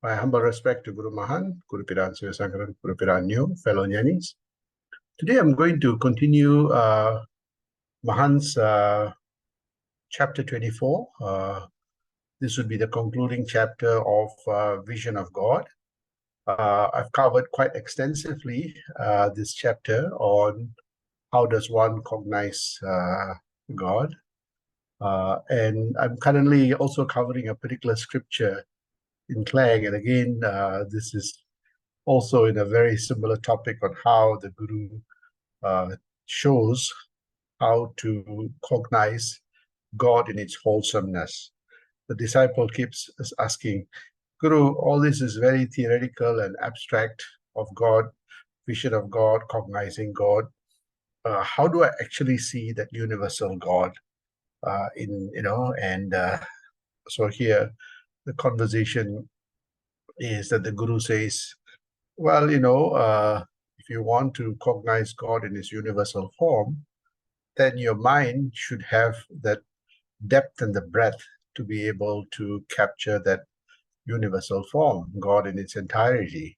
My humble respect to Guru Mahan, Guru Piran Sivasankaran, Guru Piran New, fellow Jnanis. Today I'm going to continue Mahan's chapter 24. This would be the concluding chapter of Vision of God. I've covered quite extensively this chapter on how does one cognize God. And I'm currently also covering a particular scripture in Klang. And again, this is also in a very similar topic on how the Guru shows how to cognize God in its wholesomeness. The disciple keeps asking, Guru, all this is very theoretical and abstract of God, vision of God, cognizing God. How do I actually see that universal God so here the conversation is that the Guru says, well, if you want to cognize God in his universal form, then your mind should have that depth and the breadth to be able to capture that universal form, God in its entirety.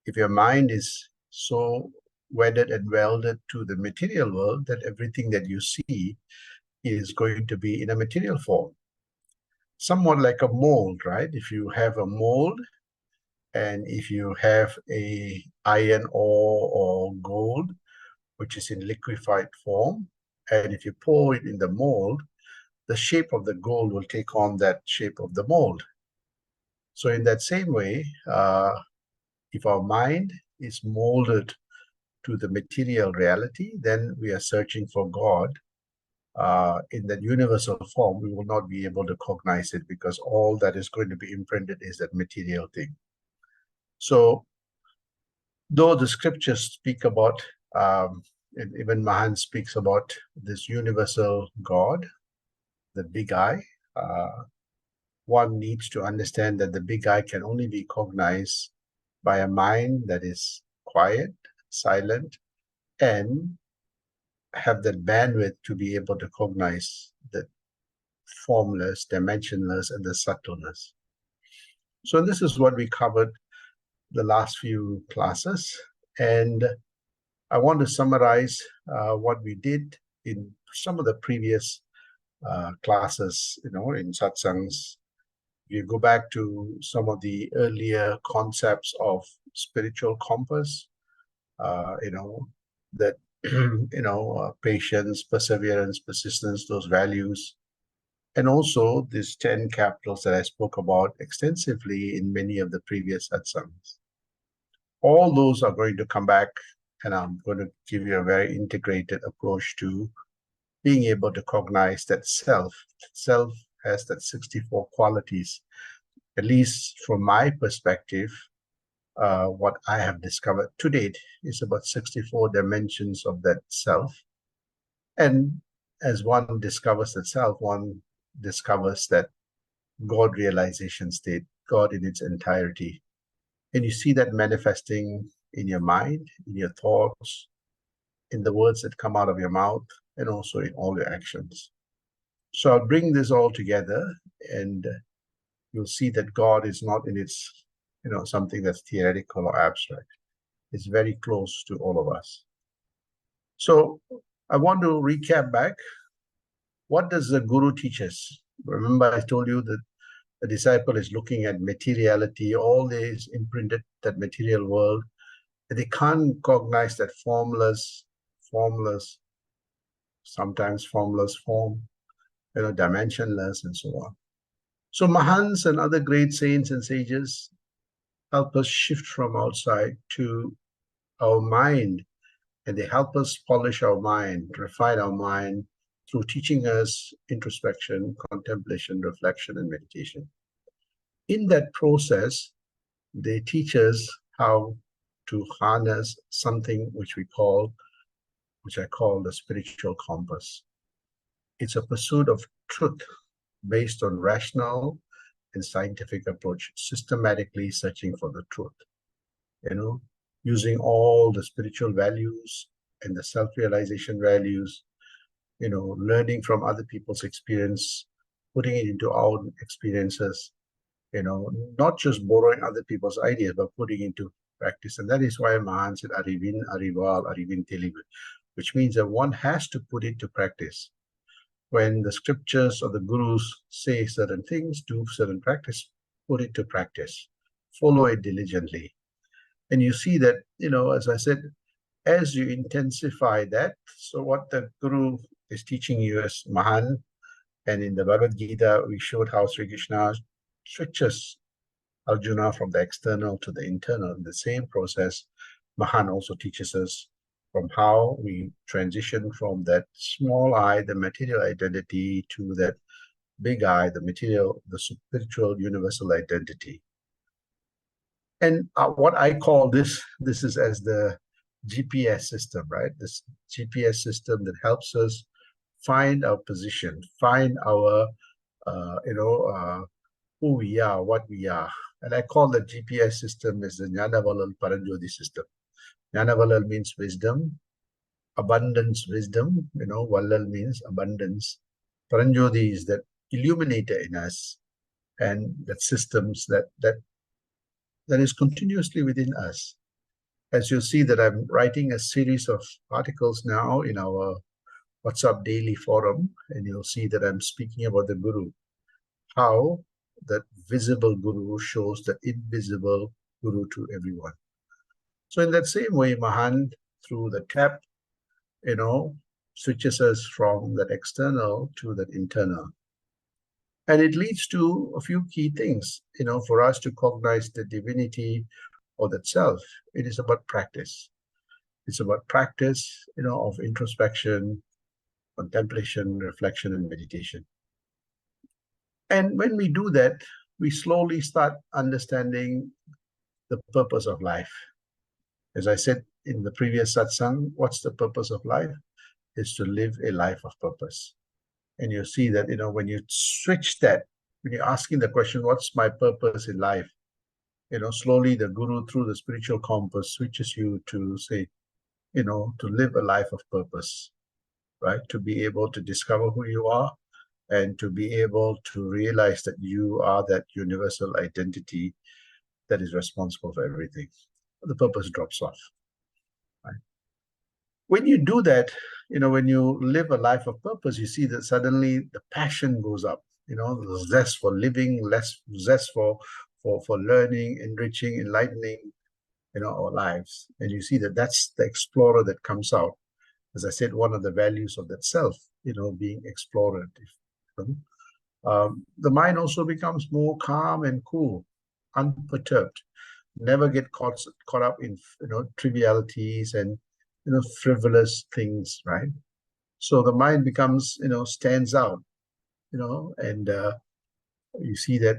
If your mind is so wedded and welded to the material world that everything that you see is going to be in a material form. Somewhat like a mold, right? If you have a mold and if you have a iron ore or gold, which is in liquefied form, and if you pour it in the mold, the shape of the gold will take on that shape of the mold. So in that same way, if our mind is molded to the material reality, then we are searching for God in that universal form. We will not be able to cognize it because all that is going to be imprinted is that material thing. So though the scriptures speak about, and even Mahan speaks about this universal God, the big I, one needs to understand that the big I can only be cognized by a mind that is quiet, silent, and have that bandwidth to be able to cognize the formless, dimensionless, and the subtleness. So this is what we covered the last few classes. And I want to summarize what we did in some of the previous classes, in satsangs. You go back to some of the earlier concepts of spiritual compass, that, patience, perseverance, persistence, those values, and also these 10 capitals that I spoke about extensively in many of the previous satsangs. All those are going to come back, and I'm going to give you a very integrated approach to being able to cognize that self. Self has that 64 qualities. At least from my perspective, what I have discovered to date is about 64 dimensions of that self. And as one discovers that self, one discovers that God realization state, God in its entirety. And you see that manifesting in your mind, in your thoughts, in the words that come out of your mouth, and also in all your actions. So I'll bring this all together, and you'll see that God is not in its, something that's theoretical or abstract. It's very close to all of us. So I want to recap back. What does the Guru teach us? Remember, I told you that the disciple is looking at materiality, all this imprinted, that material world, and they can't cognize that formless, sometimes formless form, dimensionless, and so on. So Mahans and other great saints and sages help us shift from outside to our mind, and they help us polish our mind, refine our mind through teaching us introspection, contemplation, reflection, and meditation. In that process, they teach us how to harness something which I call the spiritual compass. It's a pursuit of truth based on rational and scientific approach, systematically searching for the truth, using all the spiritual values and the self-realization values, learning from other people's experience, putting it into our experiences, not just borrowing other people's ideas, but putting into practice. And that is why Mahan said, Arivin, Arival, Arivin Telivu, which means that one has to put it to practice. When the scriptures or the gurus say certain things, do certain practice, put it to practice, follow it diligently. And you see that, as I said, as you intensify that, so what the guru is teaching you as Mahan, and in the Bhagavad Gita, we showed how Sri Krishna switches Arjuna from the external to the internal. In the same process, Mahan also teaches us from how we transition from that small I, the material identity, to that big I, the material, the spiritual universal identity. And what I call this is as the GPS system, right? This GPS system that helps us find our position, find our, who we are, what we are. And I call the GPS system as the Jnanavalal Paranjoti system. Jnanavalal means wisdom, abundance wisdom, Vallal means abundance. Paranjoti is that illuminator in us, and that systems that is continuously within us. As you see that I'm writing a series of articles now in our WhatsApp daily forum, and you'll see that I'm speaking about the Guru, how that visible Guru shows the invisible Guru to everyone. So in that same way, Mahan, through the tap, switches us from that external to that internal. And it leads to a few key things, for us to cognize the divinity or that self. It is about practice. It's about practice, of introspection, contemplation, reflection, and meditation. And when we do that, we slowly start understanding the purpose of life. As I said in the previous satsang, what's the purpose of life? Is to live a life of purpose. And you see that, when you switch that, when you're asking the question, what's my purpose in life? Slowly the Guru, through the spiritual compass, switches you to say, to live a life of purpose, right? To be able to discover who you are, and to be able to realize that you are that universal identity that is responsible for everything. The purpose drops off. Right? When you do that, when you live a life of purpose, you see that suddenly the passion goes up, the zest for living, less zest for learning, enriching, enlightening, our lives. And you see that that's the explorer that comes out. As I said, one of the values of that self, being explorative. The mind also becomes more calm and cool, unperturbed. Never get caught up in trivialities and frivolous things, right? So the mind becomes stands out, and you see that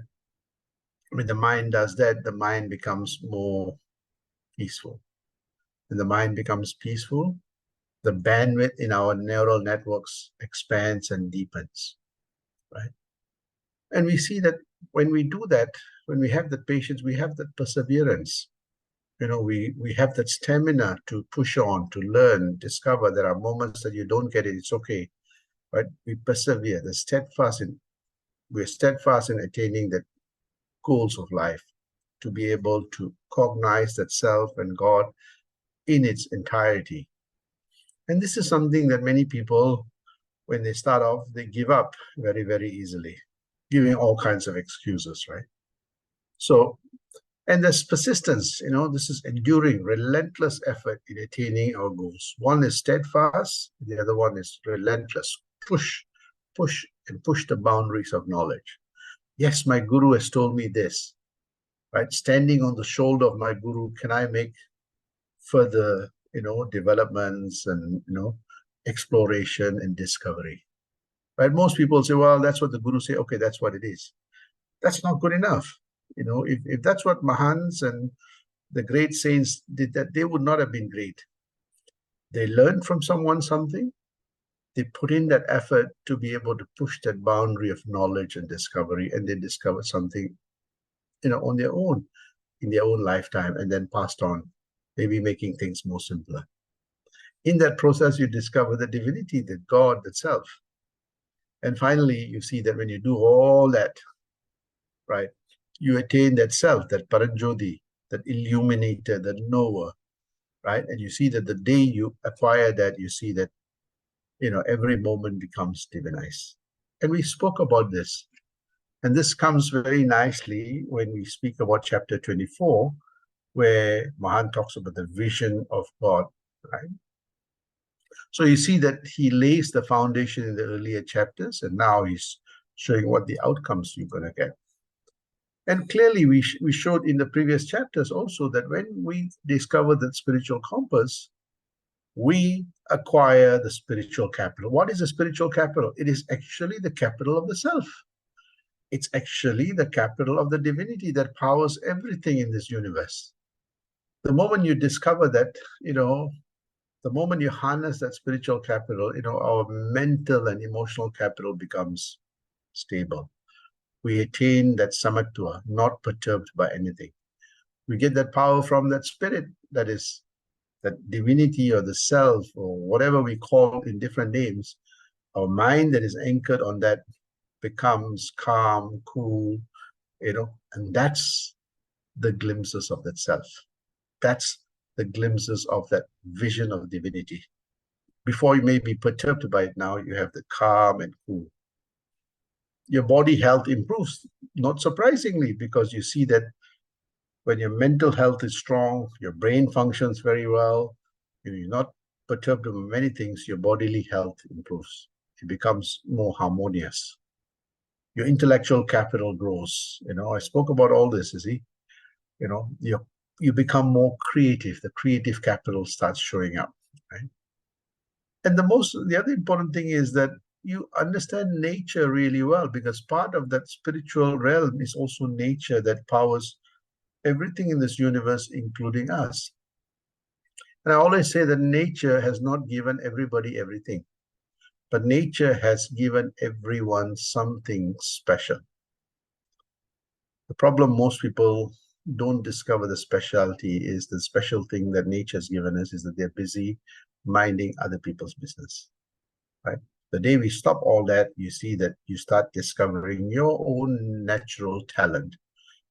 when the mind does that, the mind becomes more peaceful. When the mind becomes peaceful, the bandwidth in our neural networks expands and deepens, right? And we see that when we do that, when we have that patience, we have that perseverance. We have that stamina to push on, to learn, discover. There are moments that you don't get it. It's okay, right? We persevere. We're steadfast in attaining the goals of life, to be able to cognize that self and God in its entirety. And this is something that many people, when they start off, they give up very, very easily, giving all kinds of excuses, right? So, and there's persistence, this is enduring, relentless effort in attaining our goals. One is steadfast, the other one is relentless. Push the boundaries of knowledge. Yes, my Guru has told me this, right? Standing on the shoulder of my Guru, can I make further, developments and, exploration and discovery, right? Most people say, well, that's what the Guru say. Okay, that's what it is. That's not good enough. If that's what Mahans and the great saints did, that they would not have been great. They learned from someone something. They put in that effort to be able to push that boundary of knowledge and discovery, and they discovered something, on their own, in their own lifetime, and then passed on, maybe making things more simpler. In that process, you discover the divinity, the God, the self. And finally, you see that when you do all that, right, You attain that self, that paranjoti, that illuminator, that knower, right? And you see that the day you acquire that, you see that, every moment becomes divinized. And we spoke about this. And this comes very nicely when we speak about chapter 24, where Mahan talks about the vision of God, right? So you see that he lays the foundation in the earlier chapters, and now he's showing what the outcomes you're going to get. And clearly, we showed in the previous chapters also that when we discover that spiritual compass, we acquire the spiritual capital. What is the spiritual capital? It is actually the capital of the self. It's actually the capital of the divinity that powers everything in this universe. The moment you discover that, the moment you harness that spiritual capital, our mental and emotional capital becomes stable. We attain that samatva, not perturbed by anything. We get that power from that spirit, that is that divinity or the self or whatever we call in different names. Our mind that is anchored on that becomes calm, cool, and that's the glimpses of that self. That's the glimpses of that vision of divinity. Before you may be perturbed by it now, you have the calm and cool. Your body health improves, not surprisingly, because you see that when your mental health is strong, your brain functions very well, you're not perturbed by many things, your bodily health improves. It becomes more harmonious. Your intellectual capital grows. I spoke about all this, you see. You become more creative. The creative capital starts showing up, right? And the other important thing is that you understand nature really well, because part of that spiritual realm is also nature that powers everything in this universe, including us. And I always say that nature has not given everybody everything, but nature has given everyone something special. The problem most people don't discover the specialty is the special thing that nature has given us is that they're busy minding other people's business, right? The day we stop all that, you see that you start discovering your own natural talent.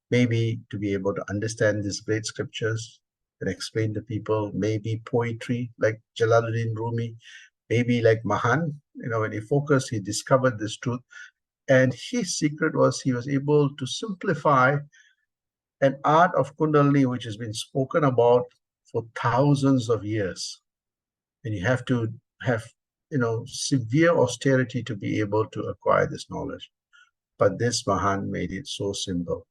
Maybe to be able to understand these great scriptures and explain to people, maybe poetry like Jalaluddin Rumi, maybe like Mahan. When he focused, he discovered this truth. And his secret was he was able to simplify an art of Kundalini, which has been spoken about for thousands of years. And you have to have, severe austerity to be able to acquire this knowledge. But this Mahan made it so simple.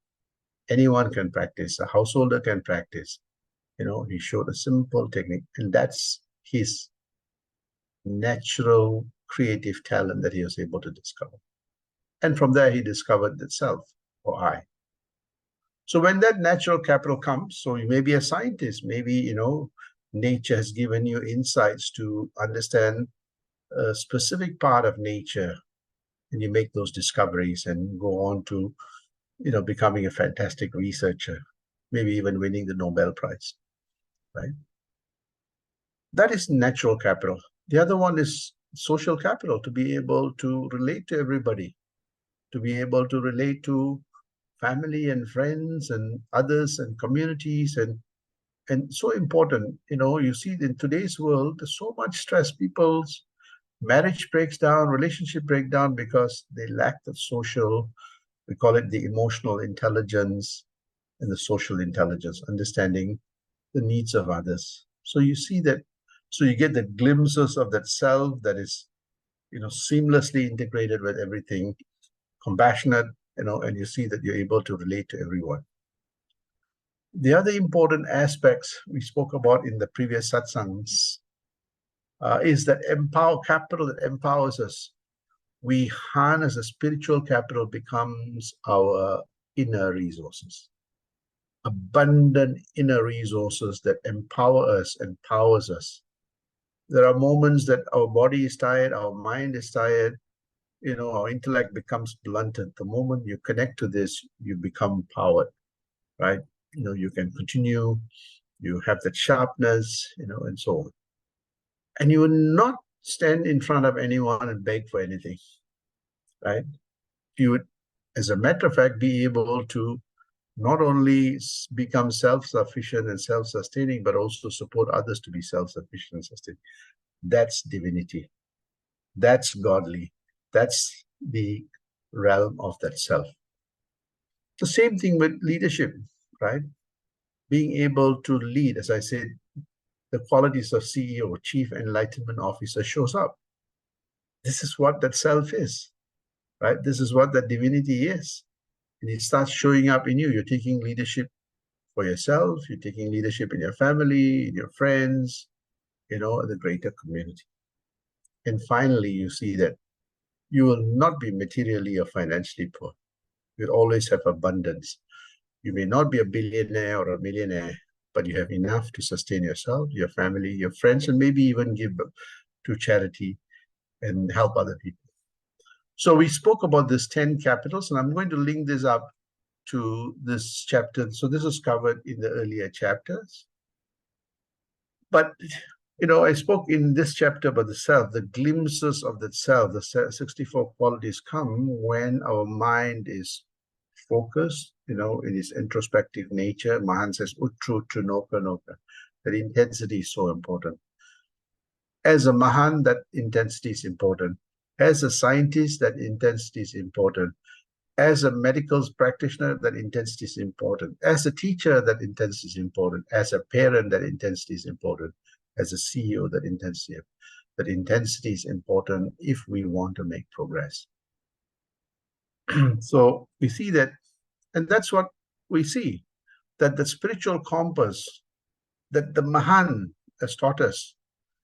Anyone can practice. A householder can practice. He showed a simple technique, and that's his natural creative talent that he was able to discover. And from there, he discovered the self, or I. So when that natural capital comes, so you may be a scientist, maybe, nature has given you insights to understand a specific part of nature, and you make those discoveries and go on to, becoming a fantastic researcher, maybe even winning the Nobel Prize, right? That is natural capital. The other one is social capital, to be able to relate to everybody, to be able to relate to family and friends and others and communities, and so important. You see in today's world, there's so much stress. People's marriage breaks down, relationship break down because they lack the social, we call it the emotional intelligence and the social intelligence, understanding the needs of others. So you see that, so you get the glimpses of that self that is, seamlessly integrated with everything, compassionate, and you see that you're able to relate to everyone. The other important aspects we spoke about in the previous satsangs is that capital that empowers us. We harness the spiritual capital, becomes our inner resources. Abundant inner resources that empower us and powers us. There are moments that our body is tired, our mind is tired, our intellect becomes blunted. The moment you connect to this, you become powered, right? You can continue, you have that sharpness, and so on. And you will not stand in front of anyone and beg for anything, right? You would, as a matter of fact, be able to not only become self-sufficient and self-sustaining, but also support others to be self-sufficient and sustaining. That's divinity. That's godly. That's the realm of that self. The same thing with leadership, right? Being able to lead, as I said, the qualities of CEO, Chief Enlightenment Officer, shows up. This is what that self is, right? This is what that divinity is. And it starts showing up in you. You're taking leadership for yourself, you're taking leadership in your family, in your friends, the greater community. And finally, you see that you will not be materially or financially poor. You'll always have abundance. You may not be a billionaire or a millionaire, but you have enough to sustain yourself, your family, your friends, and maybe even give to charity and help other people. So we spoke about these 10 capitals, and I'm going to link this up to this chapter. So this is covered in the earlier chapters. But, I spoke in this chapter about the self, the glimpses of the self, the 64 qualities come when our mind is focused, in its introspective nature. Mahan says, Utru Trunoka Noka. That intensity is so important. As a Mahan, that intensity is important. As a scientist, that intensity is important. As a medical practitioner, that intensity is important. As a teacher, that intensity is important. As a parent, that intensity is important. As a CEO, that intensity is important if we want to make progress. So we see that, and that's what we see, that the spiritual compass that the Mahan has taught us,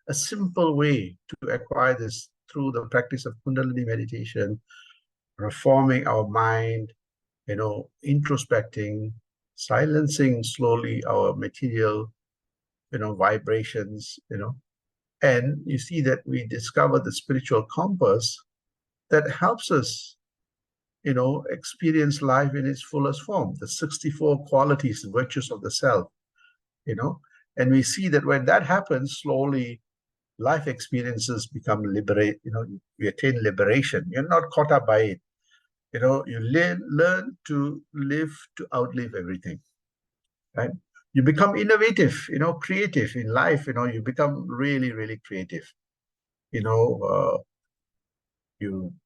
a simple way to acquire this through the practice of Kundalini meditation, reforming our mind, introspecting, silencing slowly our material, vibrations, and you see that we discover the spiritual compass that helps us, experience life in its fullest form, the 64 qualities, the virtues of the self, and we see that when that happens, slowly life experiences become we attain liberation. You're not caught up by it. You learn to live to outlive everything, right? You become innovative, creative in life. You become really, really creative. You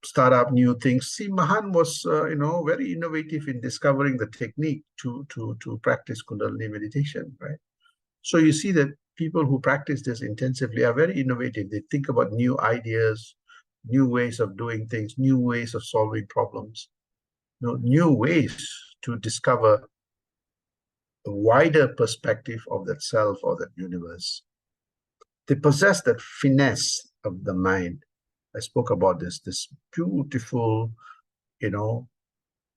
start up new things. See, Mahan was, very innovative in discovering the technique to practice Kundalini meditation, right? So you see that people who practice this intensively are very innovative. They think about new ideas, new ways of doing things, new ways of solving problems, new ways to discover a wider perspective of that self or that universe. They possess that finesse of the mind. I spoke about this beautiful,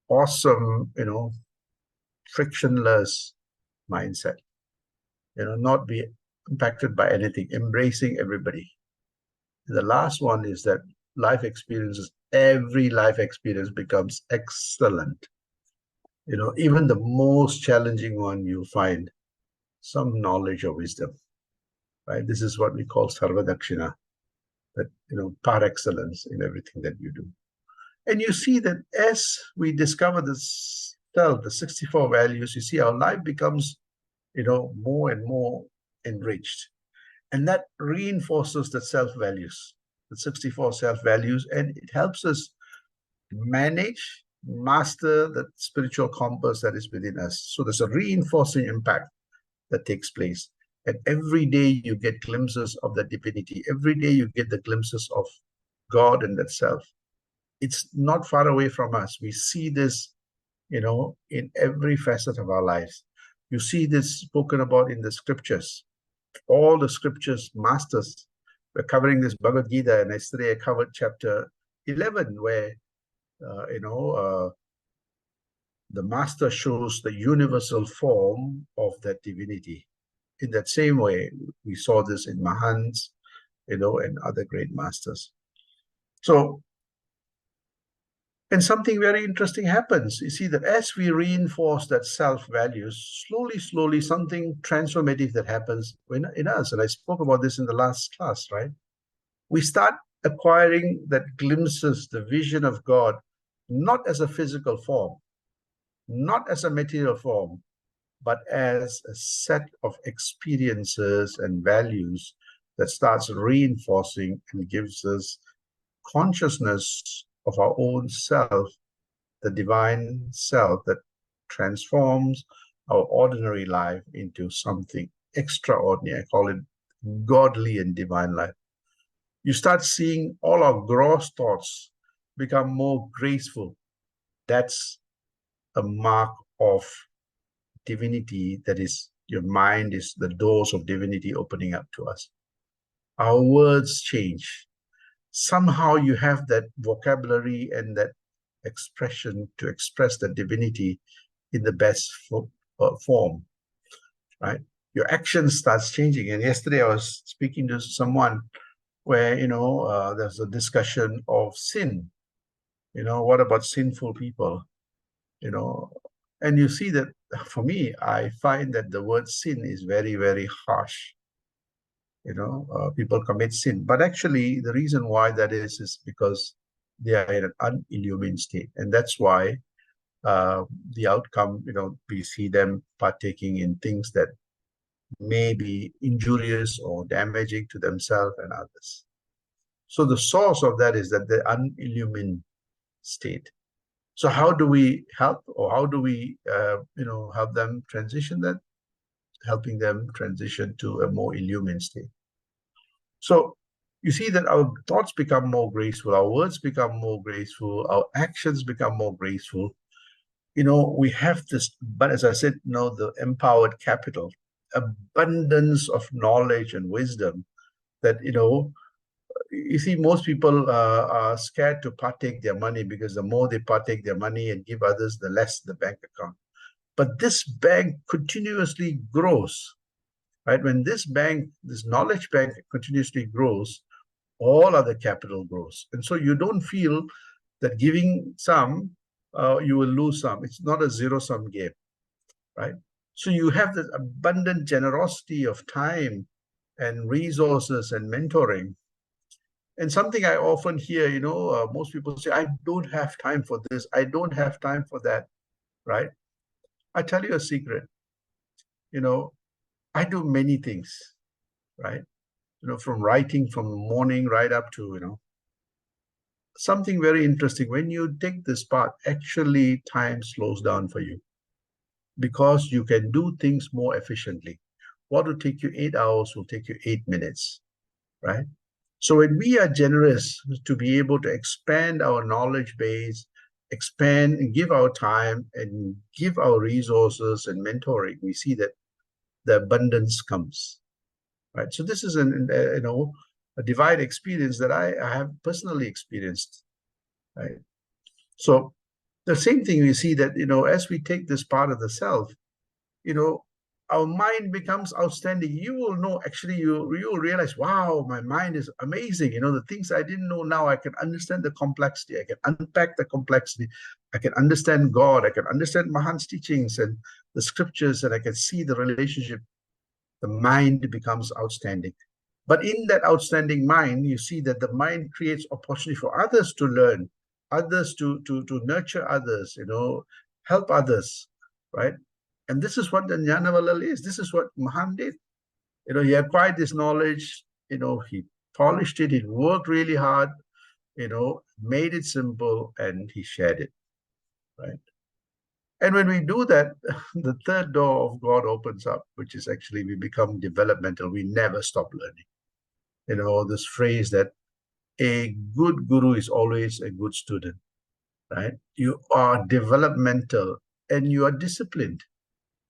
awesome, frictionless mindset. Not be impacted by anything, embracing everybody. The last one is that every life experience becomes excellent. Even the most challenging one, you'll find some knowledge or wisdom, right? This is what we call sarvadakshina, that, par excellence in everything that you do. And you see that as we discover this self, the 64 values, you see our life becomes, more and more enriched. And that reinforces the self-values, the 64 self-values, and it helps us master the spiritual compass that is within us. So there's a reinforcing impact that takes place. And every day you get glimpses of the divinity. Every day you get the glimpses of God and that self. It's not far away from us. We see this, in every facet of our lives. You see this spoken about in the scriptures. All the scriptures masters. We're covering this Bhagavad Gita, and yesterday I covered chapter 11, where the master shows the universal form of that divinity. In that same way, we saw this in Mahans, and other great masters. So, and something very interesting happens. You see that as we reinforce that self-values, slowly, something transformative that happens in us. And I spoke about this in the last class, right? We start acquiring that glimpses, the vision of God, not as a physical form, not as a material form, but as a set of experiences and values that starts reinforcing and gives us consciousness of our own self, the divine self that transforms our ordinary life into something extraordinary. I call it godly and divine life. You start seeing all our gross thoughts become more graceful. That's a mark of divinity. That is, your mind is the doors of divinity opening up to us. Our words change. Somehow you have that vocabulary and that expression to express the divinity in the best form, right? Your action starts changing. And yesterday I was speaking to someone where, there's a discussion of sin. What about sinful people? And you see that for me, I find that the word sin is very, very harsh. People commit sin, but actually the reason why that is because they are in an unillumined state, and that's why the outcome, we see them partaking in things that may be injurious or damaging to themselves and others. So the source of that is that the unillumined state. So how do we help, or how do we, help them transition that? Helping them transition to a more illumined state. So you see that our thoughts become more graceful, our words become more graceful, our actions become more graceful. We have this, but as I said, the empowered capital, abundance of knowledge and wisdom that, you see, most people are scared to partake their money, because the more they partake their money and give others, the less the bank account. But this bank continuously grows, right? When this knowledge bank continuously grows, all other capital grows. And so you don't feel that giving some, you will lose some. It's not a zero-sum game, right? So you have this abundant generosity of time and resources and mentoring. And something I often hear, most people say, I don't have time for this, I don't have time for that, right? I tell you a secret. I do many things, right? From writing from morning right up to, something very interesting. When you take this part, actually time slows down for you, because you can do things more efficiently. What will take you 8 hours will take you 8 minutes, right? So when we are generous to be able to expand our knowledge base, expand and give our time and give our resources and mentoring, we see that the abundance comes, right? So this is a divine experience that I have personally experienced, right? So the same thing we see that, as we take this part of the self, our mind becomes outstanding. You will know, actually, you will realize, wow, my mind is amazing. The things I didn't know, now I can understand the complexity. I can unpack the complexity. I can understand God. I can understand Mahan's teachings and the scriptures, and I can see the relationship. The mind becomes outstanding. But in that outstanding mind, you see that the mind creates opportunity for others to learn, others to nurture others, help others, right? And this is what the Jnanavalal is. This is what Mahan did. He acquired this knowledge, he polished it, he worked really hard, made it simple, and he shared it, right? And when we do that, the third door of God opens up, which is actually we become developmental. We never stop learning. This phrase that a good guru is always a good student, right? You are developmental and you are disciplined.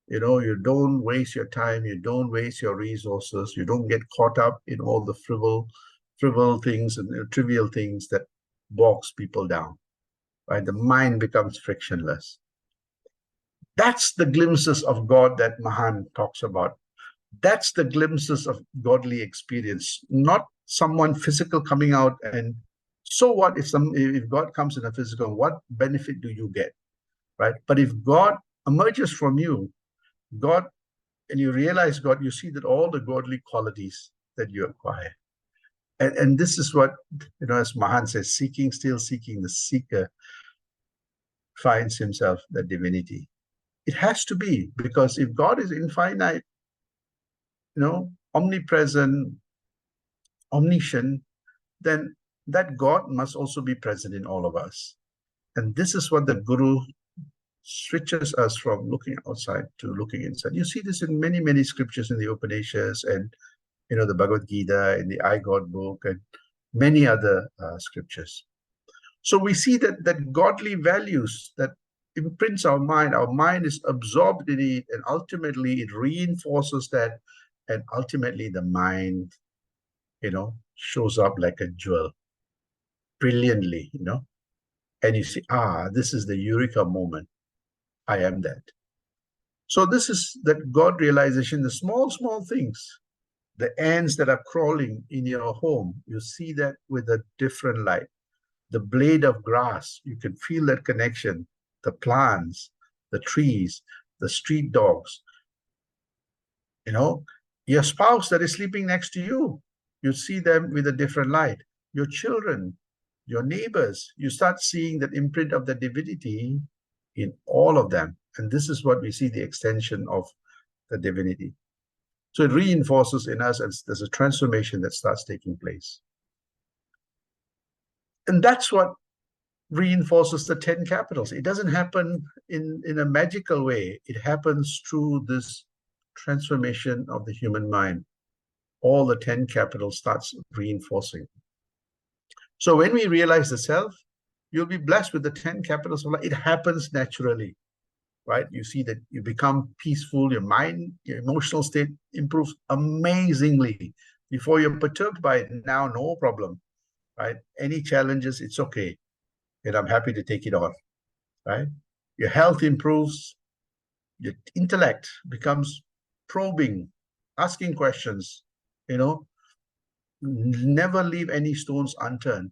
You don't waste your time, you don't waste your resources, you don't get caught up in all the frivolous things and trivial things that bogs people down, right? The mind becomes frictionless. That's the glimpses of God that Mahan talks about. That's the glimpses of godly experience, not someone physical coming out. And so what if God comes in a physical, what benefit do you get, right? But if God emerges from you, God, and you realize God, you see that all the godly qualities that you acquire. And this is what, as Mahan says, still seeking, the seeker finds himself the divinity. It has to be, because if God is infinite, omnipresent, omniscient, then that God must also be present in all of us. And this is what the Guru switches us from looking outside to looking inside. You see this in many, many scriptures in the Upanishads and, the Bhagavad Gita, in the I God book, and many other scriptures. So we see that godly values that imprints our mind is absorbed in it, and ultimately it reinforces that, and ultimately the mind, shows up like a jewel, brilliantly, and you see, this is the eureka moment. I am that. So this is that God realization, the small, small things, the ants that are crawling in your home, you see that with a different light. The blade of grass, you can feel that connection. The plants, the trees, the street dogs, your spouse that is sleeping next to you, you see them with a different light. Your children, your neighbors, you start seeing that imprint of the divinity in all of them. And this is what we see, the extension of the divinity. So it reinforces in us, and there's a transformation that starts taking place. And that's what reinforces the 10 capitals. It doesn't happen in a magical way. It happens through this transformation of the human mind. All the 10 capitals starts reinforcing. So when we realize the self, you'll be blessed with the 10 capitals of life. It happens naturally, right? You see that you become peaceful, your mind, your emotional state improves amazingly. Before you're perturbed by it, now no problem, right? Any challenges, it's okay. And I'm happy to take it on, right? Your health improves, your intellect becomes probing, asking questions, never leave any stones unturned.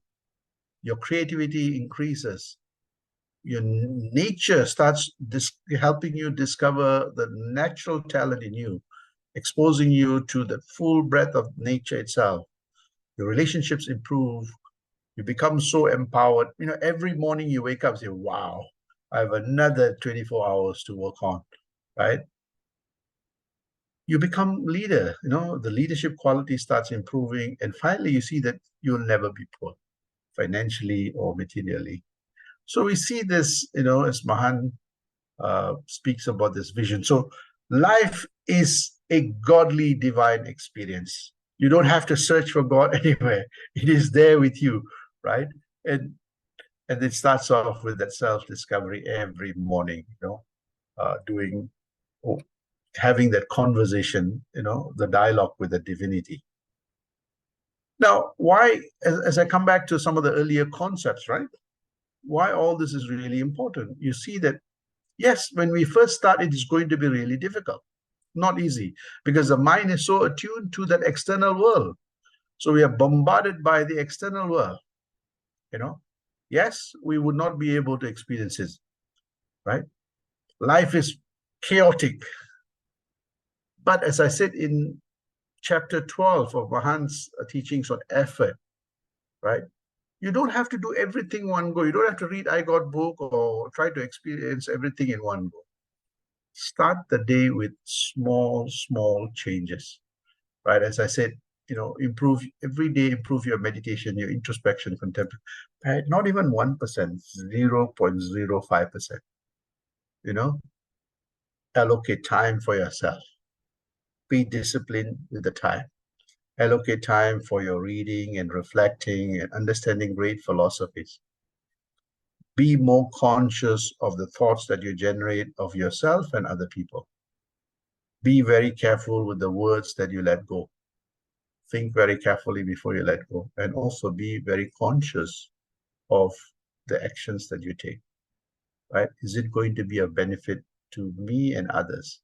Your creativity increases. Your nature starts helping you discover the natural talent in you, exposing you to the full breadth of nature itself. Your relationships improve. You become so empowered. Every morning you wake up and say, wow, I have another 24 hours to work on, right? You become leader, the leadership quality starts improving. And finally, you see that you'll never be poor, financially or materially. So we see this, as Mahan speaks about this vision. So life is a godly divine experience. You don't have to search for God anywhere. It is there with you, right? And it starts off with that self-discovery every morning, having that conversation, the dialogue with the divinity. Now, why, as I come back to some of the earlier concepts, right? Why all this is really important? You see that, yes, when we first start, it is going to be really difficult, not easy, because the mind is so attuned to that external world. So we are bombarded by the external world, Yes, we would not be able to experience it, right? Life is chaotic. But as I said in chapter 12 of Mahan's teachings on effort, right? You don't have to do everything one go. You don't have to read I Got book or try to experience everything in one go. Start the day with small, small changes, right? As I said, improve every day, improve your meditation, your introspection, contemplation, right? Not even 1%, 0.05%, allocate time for yourself. Be disciplined with the time. Allocate time for your reading and reflecting and understanding great philosophies. Be more conscious of the thoughts that you generate of yourself and other people. Be very careful with the words that you let go. Think very carefully before you let go. And also be very conscious of the actions that you take, right? Is it going to be a benefit to me and others?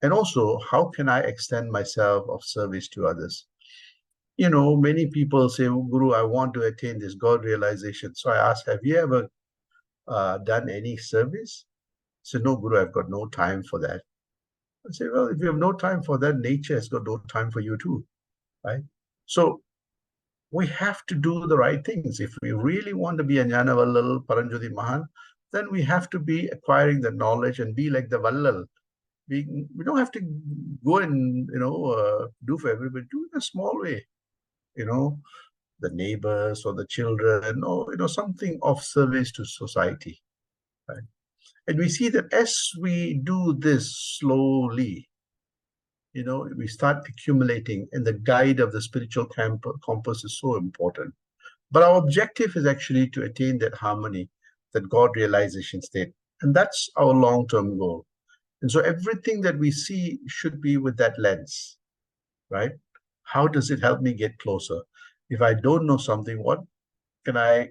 And also, how can I extend myself of service to others? Many people say, oh, Guru, I want to attain this God realization. So I ask, have you ever done any service? So no, Guru, I've got no time for that. I say, well, if you have no time for that, nature has got no time for you too, right? So we have to do the right things. If we really want to be a Jnana Vallal Paranjyoti Mahan, then we have to be acquiring the knowledge and be like the Vallal. We don't have to go and, do for everybody. Do it in a small way, you know, the neighbors or the children, or, something of service to society. Right? And we see that as we do this slowly, we start accumulating, and the guide of the spiritual compass is so important. But our objective is actually to attain that harmony, that God realization state. And that's our long-term goal. And so everything that we see should be with that lens, right? How does it help me get closer? If I don't know something, what are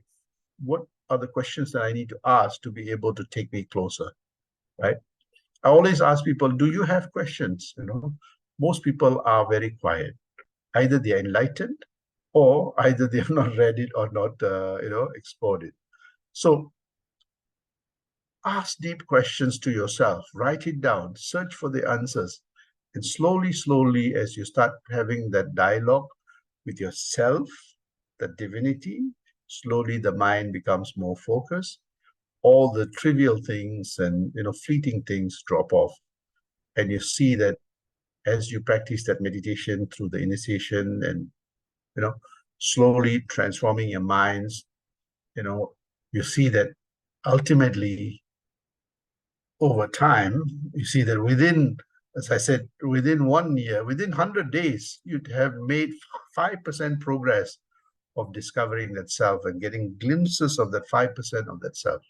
the questions that I need to ask to be able to take me closer, right? I always ask people, do you have questions? Most people are very quiet. Either they are enlightened, or either they have not read it or not, explored it. So ask deep questions to yourself, write it down, search for the answers. And slowly, slowly, as you start having that dialogue with yourself, the divinity, slowly the mind becomes more focused. All the trivial things and, fleeting things drop off. And you see that as you practice that meditation through the initiation and, slowly transforming your minds, you see that ultimately over time, you see that within, as I said, within 1 year, within 100 days, you'd have made 5% progress of discovering that self and getting glimpses of that 5% of that self,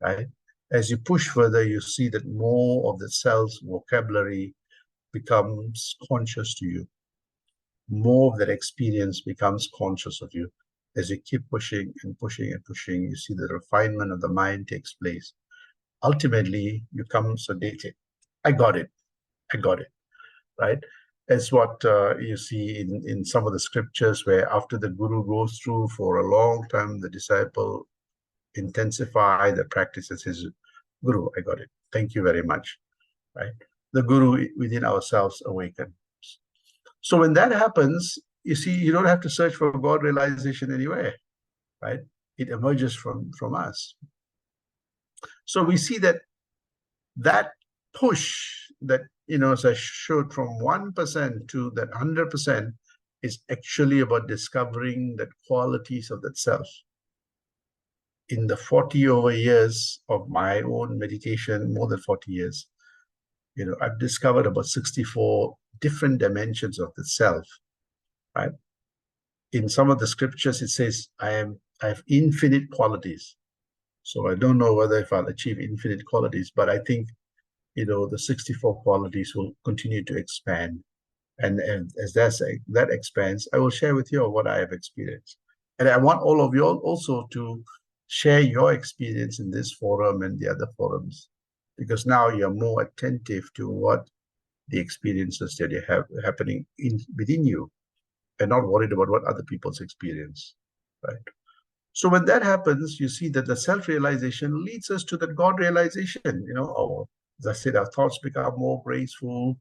right? As you push further, you see that more of the self's vocabulary becomes conscious to you. More of that experience becomes conscious of you. As you keep pushing and pushing and pushing, you see the refinement of the mind takes place. Ultimately, you come sedated. I got it, right? That's what you see in some of the scriptures, where after the guru goes through for a long time, the disciple intensify the practices. His guru, I got it. Thank you very much, right? The guru within ourselves awaken. So when that happens, you see, you don't have to search for God realization anywhere, right? It emerges from us. So we see that push that, as I showed, from 1% to that 100% is actually about discovering that qualities of that self. In the 40 over years of my own meditation, more than 40 years, I've discovered about 64 different dimensions of the self, right? In some of the scriptures, it says, I have infinite qualities. So I don't know whether if I'll achieve infinite qualities, but I think, the 64 qualities will continue to expand. And as that expands, I will share with you what I have experienced. And I want all of you also to share your experience in this forum and the other forums, because now you're more attentive to what the experiences that you have happening within you, and not worried about what other people's experience, right? So when that happens, you see that the self-realization leads us to the God realization. As I said, our thoughts become more graceful.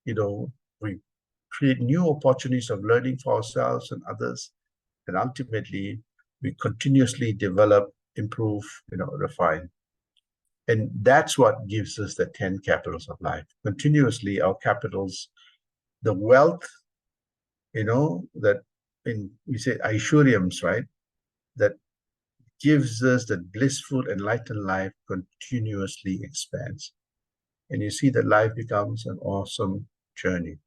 We create new opportunities of learning for ourselves and others. And ultimately, we continuously develop, improve, refine. And that's what gives us the 10 capitals of life. Continuously, our capitals, the wealth, that we say Aishwaryams, right? That gives us that blissful, enlightened life continuously expands. And you see that life becomes an awesome journey.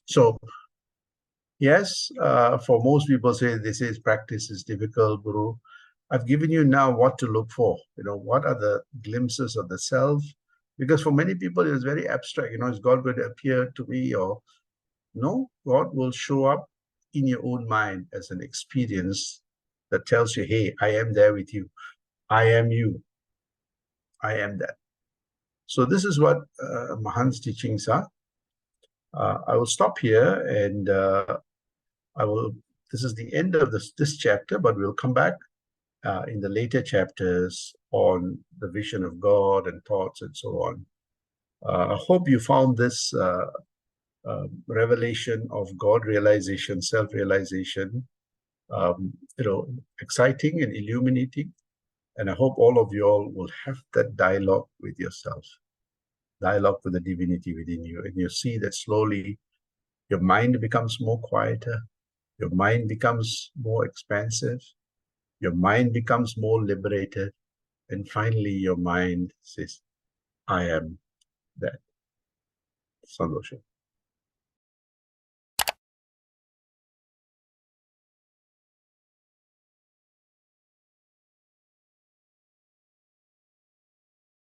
So, yes, for most people practice is difficult, Guru. I've given you now what to look for. What are the glimpses of the self? Because for many people, it's very abstract. Is God going to appear to me? Or no, God will show up in your own mind as an experience that tells you, hey, I am there with you. I am you. I am that. So this is what Mahan's teachings are. I will stop here, and this is the end of this chapter, but we'll come back in the later chapters on the vision of God and thoughts and so on. I hope you found this revelation of God realization, self-realization, exciting and illuminating. And I hope all of you all will have that dialogue with yourself, dialogue with the divinity within you. And you see that slowly your mind becomes more quieter, your mind becomes more expansive, your mind becomes more liberated. And finally, your mind says, I am that. Sandosha.